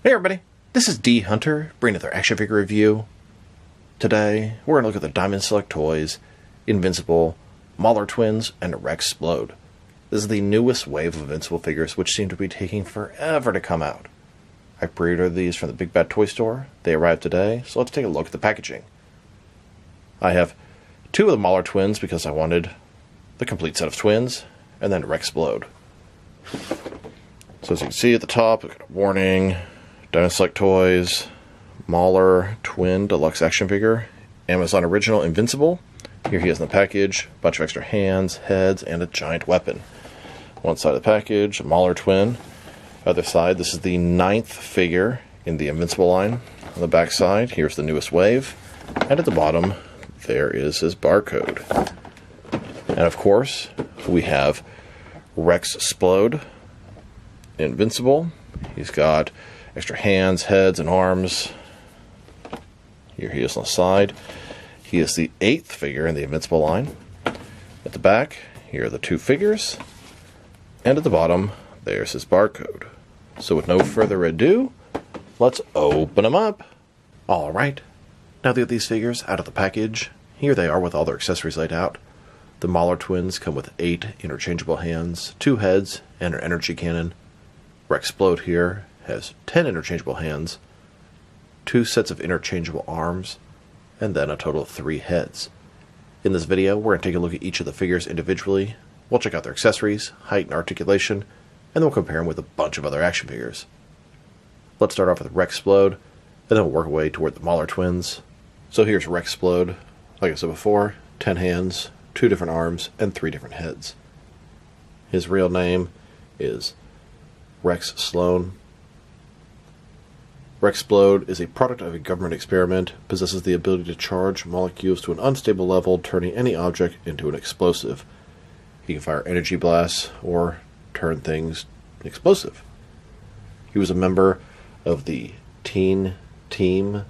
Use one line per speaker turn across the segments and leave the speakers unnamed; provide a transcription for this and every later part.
Hey everybody, this is D Hunter, bringing another action figure review. Today, we're going to look at the Diamond Select Toys, Invincible, Mauler Twins, and Rex Splode. This is the newest wave of Invincible figures, which seem to be taking forever to come out. I pre-ordered these from the Big Bad Toy Store. They arrived today, so let's take a look at the packaging. I have two of the Mauler Twins because I wanted the complete set of twins, and then Rex Splode. So as you can see at the top, we've got a warning, Diamond Select Toys, Mauler Twin Deluxe Action Figure, Amazon Original Invincible. Here he is in the package, a bunch of extra hands, heads, and a giant weapon. One side of the package, a Mauler Twin. Other side, this is the 9th figure in the Invincible line. On the back side, here's the newest wave. And at the bottom, there is his barcode. And of course, we have Rex Splode, Invincible. He's got extra hands, heads, and arms. Here he is on the side. He is the 8th figure in the Invincible line. At the back, here are the two figures. And at the bottom, there's his barcode. So with no further ado, let's open them up. Alright, now that we have these figures out of the package, here they are with all their accessories laid out. The Mauler Twins come with 8 interchangeable hands, 2 heads, and an energy cannon. Rex Splode here has 10 interchangeable hands, 2 sets of interchangeable arms, and then a total of 3 heads. In this video, we're going to take a look at each of the figures individually. We'll check out their accessories, height, and articulation, and then we'll compare them with a bunch of other action figures. Let's start off with Rex Splode, and then we'll work our way toward the Mauler Twins. So here's Rex Splode. Like I said before, 10 hands, 2 different arms, and 3 different heads. His real name is Rex Sloan. Rex Splode is a product of a government experiment, possesses the ability to charge molecules to an unstable level, turning any object into an explosive. He can fire energy blasts or turn things explosive. He was a member of the Teen Team,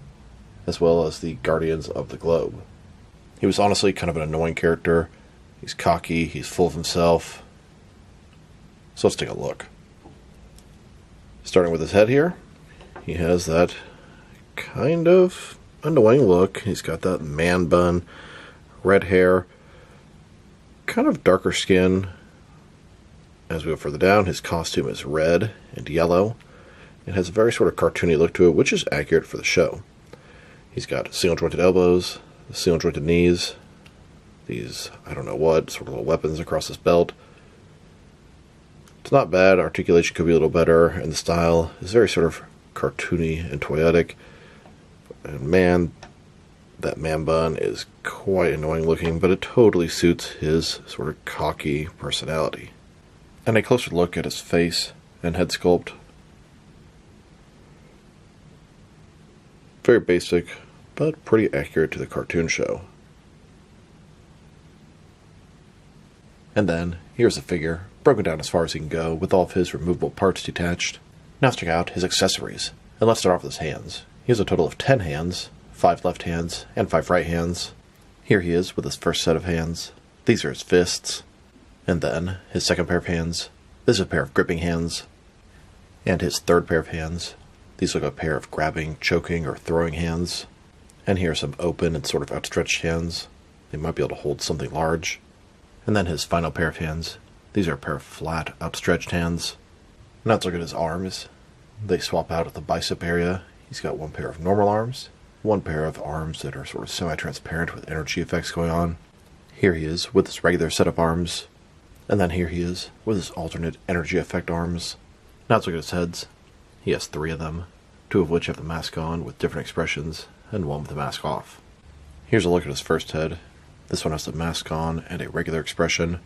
as well as the Guardians of the Globe. He was honestly kind of an annoying character. He's cocky, he's full of himself. So let's take a look. Starting with his head here, he has that kind of annoying look. He's got that man bun, red hair, kind of darker skin. As we go further down, his costume is red and yellow. It has a very sort of cartoony look to it, which is accurate for the show. He's got single-jointed elbows, single-jointed knees, these, I don't know what, sort of little weapons across his belt. It's not bad. Articulation could be a little better, and the style is very sort of cartoony and toyetic. And man, that man bun is quite annoying looking, but it totally suits his sort of cocky personality. And a closer look at his face and head sculpt. Very basic, but pretty accurate to the cartoon show. And then, here's a figure, broken down as far as he can go, with all of his removable parts detached. Now let's check out his accessories. And let's start off with his hands. He has a total of 10 hands, 5 left hands, and 5 right hands. Here he is with his first set of hands. These are his fists. And then, his second pair of hands. This is a pair of gripping hands. And his third pair of hands. These look like a pair of grabbing, choking, or throwing hands. And here are some open and sort of outstretched hands. They might be able to hold something large. And then his final pair of hands. These are a pair of flat, outstretched hands. Now let's look at his arms. They swap out at the bicep area. He's got one pair of normal arms, one pair of arms that are sort of semi-transparent with energy effects going on. Here he is with his regular set of arms. And then here he is with his alternate energy effect arms. Now let's look at his heads. He has 3 of them, 2 of which have the mask on with different expressions, and 1 with the mask off. Here's a look at his first head. This one has the mask on and a regular expression.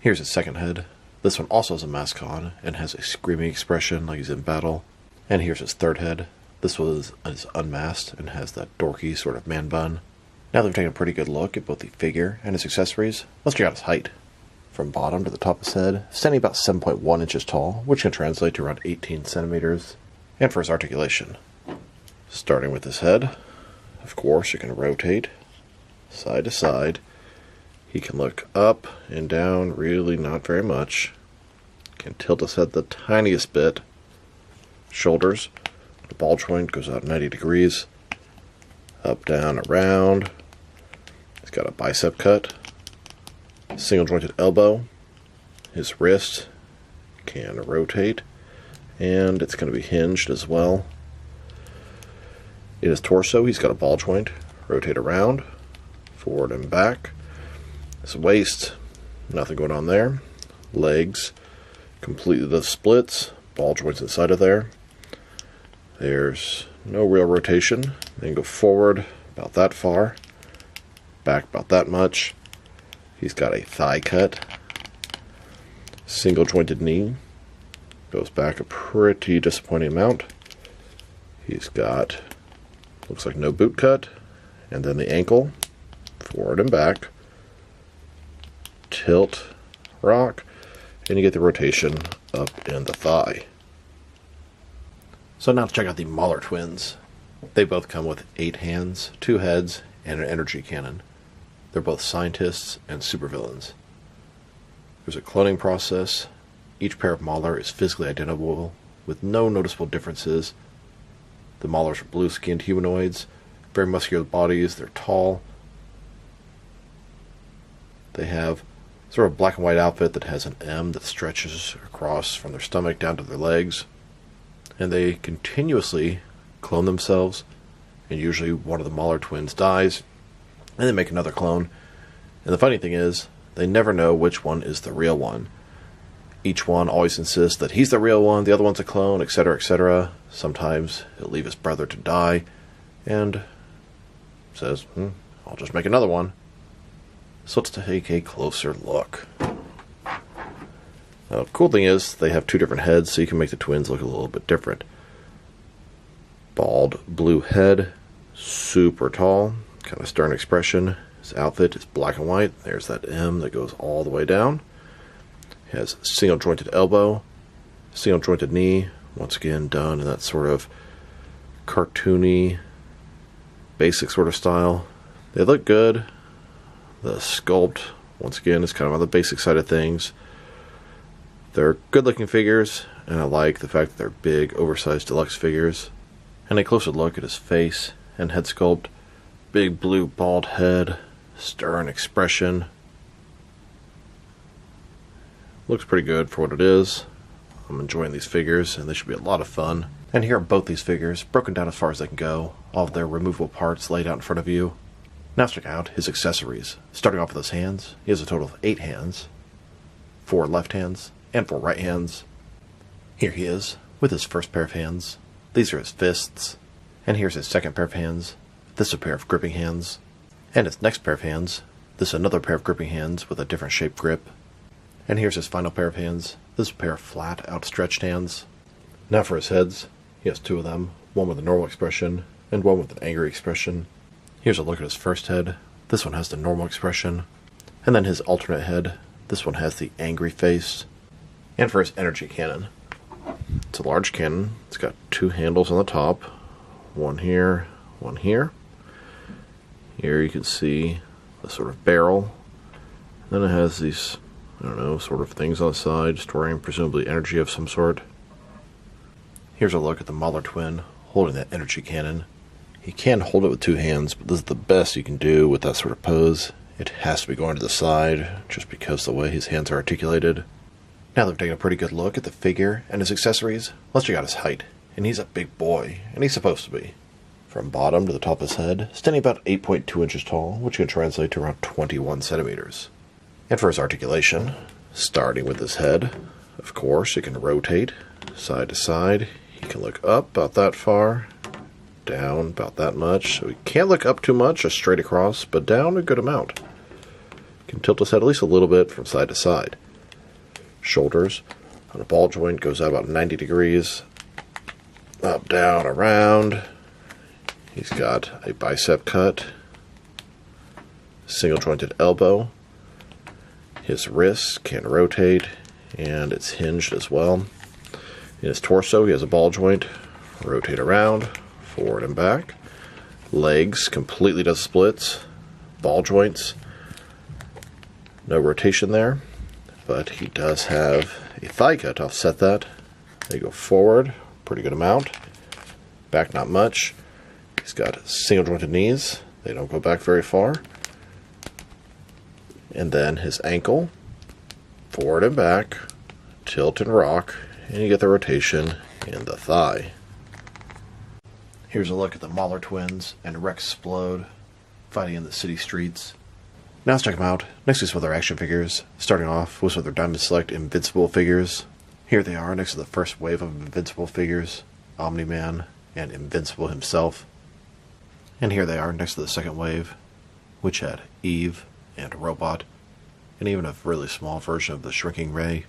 Here's his second head. This one also has a mask on and has a screaming expression like he's in battle. And here's his third head. This one is unmasked and has that dorky sort of man bun. Now that we've taken a pretty good look at both the figure and his accessories, let's check out his height. From bottom to the top of his head, standing about 7.1 inches tall, which can translate to around 18 centimeters. And for his articulation, starting with his head, of course you can rotate side to side. He can look up and down, really not very much. Can tilt his head the tiniest bit. Shoulders The ball joint goes out 90 degrees. Up, down, around. He's got a bicep cut. Single jointed elbow. His wrist can rotate. And it's going to be hinged as well. In his torso, he's got a ball joint. Rotate around. Forward and back. His waist, nothing going on there. Legs, completely the splits. Ball joints inside of there. There's no real rotation. Then go forward about that far. Back about that much. He's got a thigh cut. Single jointed knee. Goes back a pretty disappointing amount. He's got, looks like no boot cut. And then the ankle. Forward and back. Tilt. Rock. And you get the rotation up in the thigh. So now let's check out the Mauler twins. They both come with 8 hands, 2 heads, and an energy cannon. They're both scientists and supervillains. There's a cloning process. Each pair of Mauler is physically identical, with no noticeable differences. The Maulers are blue-skinned humanoids, very muscular bodies, they're tall. They have sort of a black and white outfit that has an M that stretches across from their stomach down to their legs. And they continuously clone themselves, and usually one of the Mauler twins dies, and they make another clone. And the funny thing is, they never know which one is the real one. Each one always insists that he's the real one, the other one's a clone, etc., etc. Sometimes he'll leave his brother to die, and says, I'll just make another one. So let's take a closer look. Now, the cool thing is, they have 2 different heads, so you can make the twins look a little bit different. Bald blue head, super tall, kind of stern expression. His outfit is black and white. There's that M that goes all the way down. He has single jointed elbow, single jointed knee, once again done in that sort of cartoony, basic sort of style. They look good. The sculpt, once again, is kind of on the basic side of things. They're good-looking figures, and I like the fact that they're big, oversized deluxe figures. And a closer look at his face and head sculpt. Big blue bald head, stern expression. Looks pretty good for what it is. I'm enjoying these figures, and they should be a lot of fun. And here are both these figures, broken down as far as they can go. All of their removable parts laid out in front of you. Now let's check out his accessories. Starting off with his hands, he has a total of 8 hands. 4 left hands, and 4 right hands. Here he is, with his first pair of hands. These are his fists. And here's his second pair of hands. This is a pair of gripping hands. And his next pair of hands. This is another pair of gripping hands with a different shaped grip. And here's his final pair of hands. This is a pair of flat, outstretched hands. Now for his heads. He has 2 of them. One with a normal expression, and one with an angry expression. Here's a look at his first head. This one has the normal expression. And then his alternate head. This one has the angry face. And for his energy cannon. It's a large cannon. It's got 2 handles on the top. One here, one here. Here you can see the sort of barrel. Then it has these, I don't know, sort of things on the side, storing presumably energy of some sort. Here's a look at the Mauler twin holding that energy cannon. He can hold it with 2 hands, but this is the best you can do with that sort of pose. It has to be going to the side, just because of the way his hands are articulated. Now that we've taken a pretty good look at the figure and his accessories, let's check out his height. And he's a big boy, and he's supposed to be. From bottom to the top of his head, standing about 8.2 inches tall, which can translate to around 21 centimeters. And for his articulation, starting with his head, of course, he can rotate side to side. He can look up about that far, down about that much. So he can't look up too much, just straight across, but down a good amount. He can tilt his head at least a little bit from side to side. Shoulders on a ball joint goes out about 90 degrees. Up, down, around. He's got a bicep cut. Single jointed elbow. His wrist can rotate, and it's hinged as well. In his torso, he has a ball joint. Rotate around, forward and back. Legs completely does splits. Ball joints. No rotation there, but he does have a thigh cut to offset that. They go forward, pretty good amount. Back not much. He's got single jointed knees. They don't go back very far. And then his ankle, forward and back, tilt and rock, and you get the rotation in the thigh. Here's a look at the Mauler twins and Rex Splode fighting in the city streets. Now let's check them out next to some other action figures, starting off with some of their Diamond Select Invincible figures. Here they are next to the first wave of Invincible figures, Omni-Man and Invincible himself. And here they are next to the second wave, which had Eve and Robot, and even a really small version of the Shrinking Ray.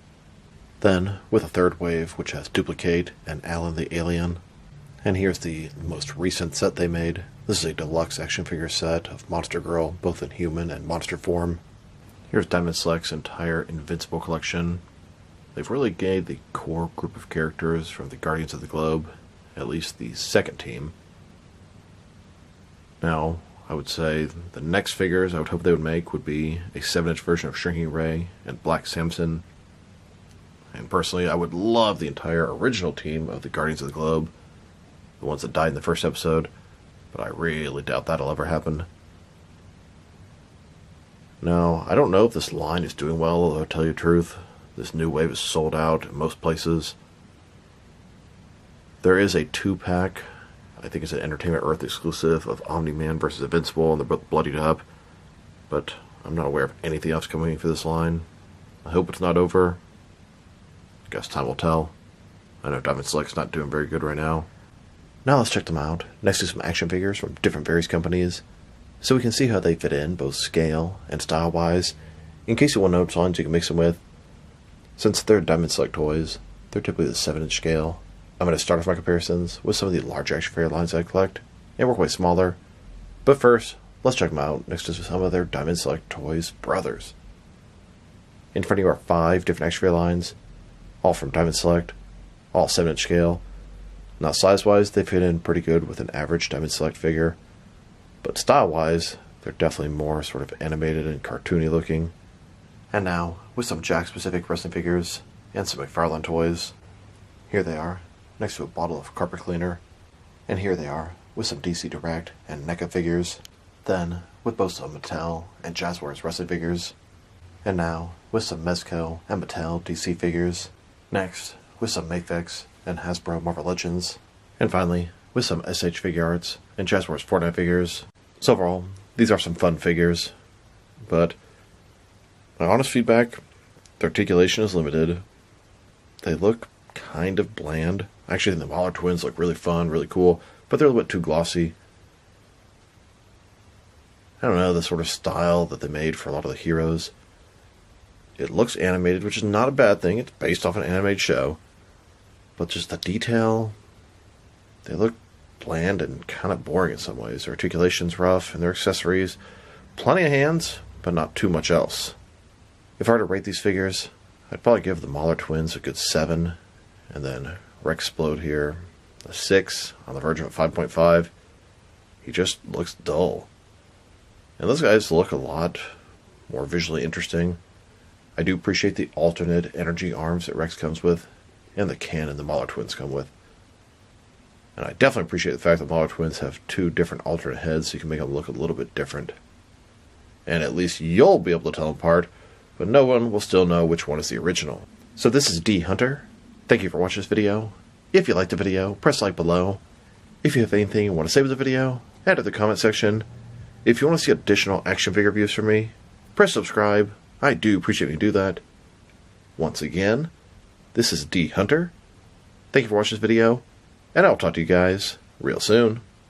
Then, with a third wave, which has Duplicate and Alan the Alien. And here's the most recent set they made. This is a deluxe action figure set of Monster Girl, both in human and monster form. Here's Diamond Select's entire Invincible collection. They've really gained the core group of characters from the Guardians of the Globe, at least the second team. Now, I would say the next figures I would hope they would make would be a 7-inch version of Shrinking Ray and Black Samson. And personally, I would love the entire original team of the Guardians of the Globe, the ones that died in the first episode, but I really doubt that'll ever happen. Now, I don't know if this line is doing well, although I'll tell you the truth, this new wave is sold out in most places. There is a 2-pack, I think it's an Entertainment Earth exclusive, of Omni-Man versus Invincible, and they're both bloodied up, but I'm not aware of anything else coming for this line. I hope it's not over. I guess time will tell. I know Diamond Select's not doing very good right now. Now let's check them out, next to some action figures from different various companies, so we can see how they fit in, both scale and style-wise, in case you want to know which lines you can mix them with. Since they're Diamond Select toys, they're typically the 7-inch scale. I'm going to start off my comparisons with some of the large action figure lines I collect, and work way smaller. But first, let's check them out next to some of their Diamond Select toys brothers. In front of you are 5 different action figure lines, all from Diamond Select, all 7-inch scale. Now size-wise, they fit in pretty good with an average Diamond Select figure, but style-wise, they're definitely more sort of animated and cartoony looking. And now, with some Jack-specific wrestling figures, and some McFarlane toys. Here they are, next to a bottle of carpet cleaner. And here they are, with some DC Direct and NECA figures. Then, with both some Mattel and Jazzwares wrestling figures. And now, with some Mezco and Mattel DC figures. Next, with some Mafex and Hasbro Marvel Legends. And finally, with some SH Figure Arts and Jazzwares Fortnite figures. So overall, these are some fun figures, but my honest feedback, the articulation is limited. They look kind of bland. I actually think the Mauler twins look really fun, really cool, but they're a little bit too glossy. I don't know, the sort of style that they made for a lot of the heroes. It looks animated, which is not a bad thing. It's based off an animated show. But just the detail, they look bland and kind of boring in some ways. Their articulation's rough, and their accessories, plenty of hands, but not too much else. If I were to rate these figures, I'd probably give the Mauler twins a good 7, and then Rex Splode here a 6, on the verge of a 5.5. He just looks dull. And those guys look a lot more visually interesting. I do appreciate the alternate energy arms that Rex comes with, and the cannon the Mauler twins come with. And I definitely appreciate the fact that Mauler twins have 2 different alternate heads, so you can make them look a little bit different. And at least you'll be able to tell them apart, but no one will still know which one is the original. So this is D Hunter. Thank you for watching this video. If you liked the video, press like below. If you have anything you want to say with the video, add it in the comment section. If you want to see additional action figure reviews from me, press subscribe. I do appreciate when you do that. Once again, this is D Hunter. Thank you for watching this video, and I'll talk to you guys real soon.